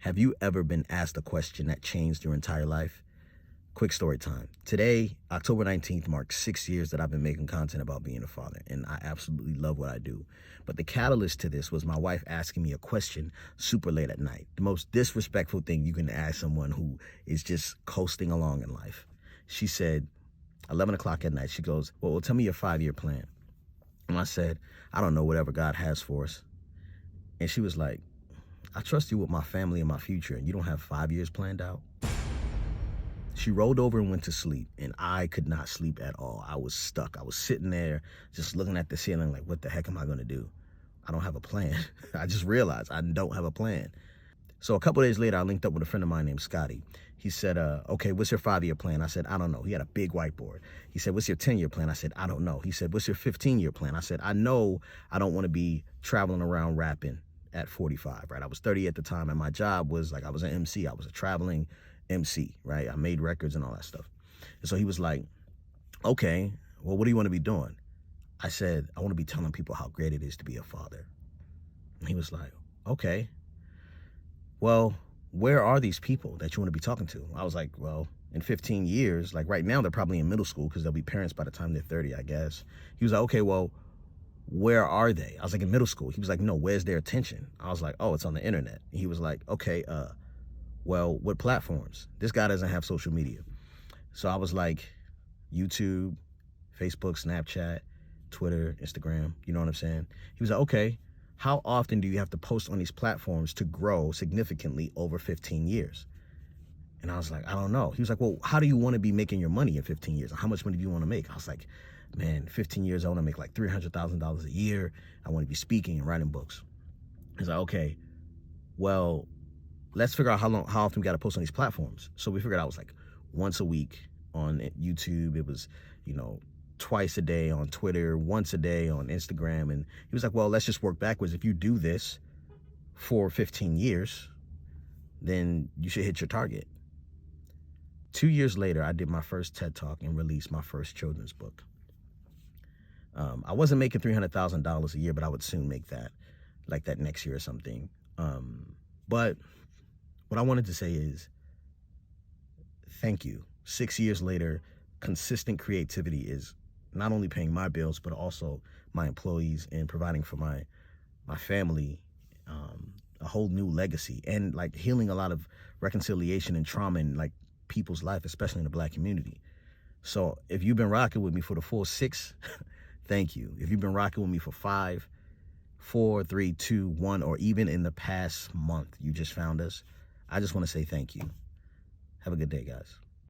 Have you ever been asked a question that changed your entire life? Quick story time. Today, October 19th, marks 6 years that I've been making content about being a father, and I absolutely love what I do. But the catalyst to this was my wife asking me a question super late at night. The most disrespectful thing you can ask someone who is just coasting along in life. She said, 11 o'clock at night, she goes, well, tell me your 5-year plan. And I said, I don't know, whatever God has for us. And she was like, I trust you with my family and my future, and you don't have 5 years planned out? She rolled over and went to sleep, and I could not sleep at all. I was stuck. I was sitting there just looking at the ceiling like, what the heck am I going to do? I don't have a plan. I just realized I don't have a plan. So a couple of days later, I linked up with a friend of mine named Scotty. He said, okay, what's your 5-year plan? I said, I don't know. He had a big whiteboard. He said, what's your 10-year plan? I said, I don't know. He said, what's your 15-year plan? I said, I know I don't want to be traveling around rapping at 45, right? I was 30 at the time, and my job was like, I was an MC. I was a traveling MC, right? I made records and all that stuff. And so he was like, okay, well, what do you want to be doing? I said, I want to be telling people how great it is to be a father. And he was like, okay, well, where are these people that you want to be talking to? I was like, well, in 15 years, like right now, they're probably in middle school because they'll be parents by the time they're 30, I guess. He was like, okay, well, where are they? I was like, in middle school. He was like, no, where's their attention? I was like, oh, it's on the internet. He was like, okay, well, what platforms? This guy doesn't have social media. So I was like, YouTube, Facebook, Snapchat, Twitter, Instagram, you know what I'm saying? He was like, okay, how often do you have to post on these platforms to grow significantly over 15 years? And I was like, I don't know. He was like, well, how do you want to be making your money in 15 years? How much money do you want to make? I was like, man, 15 years, I want to make like $300,000 a year. I want to be speaking and writing books. He's like, okay, well, let's figure out how often we got to post on these platforms. So we figured out it was like once a week on YouTube. It was, twice a day on Twitter, once a day on Instagram. And he was like, well, let's just work backwards. If you do this for 15 years, then you should hit your target. 2 years later, I did my first TED Talk and released my first children's book. I wasn't making $300,000 a year, but I would soon make that, like that next year or something. But what I wanted to say is thank you. 6 years later, consistent creativity is not only paying my bills, but also my employees and providing for my family a whole new legacy and like healing a lot of reconciliation and trauma in like people's life, especially in the Black community. So if you've been rocking with me for the full 6, thank you. If you've been rocking with me for 5, 4, 3, 2, 1, or even in the past month, you just found us, I just want to say thank you. Have a good day, guys.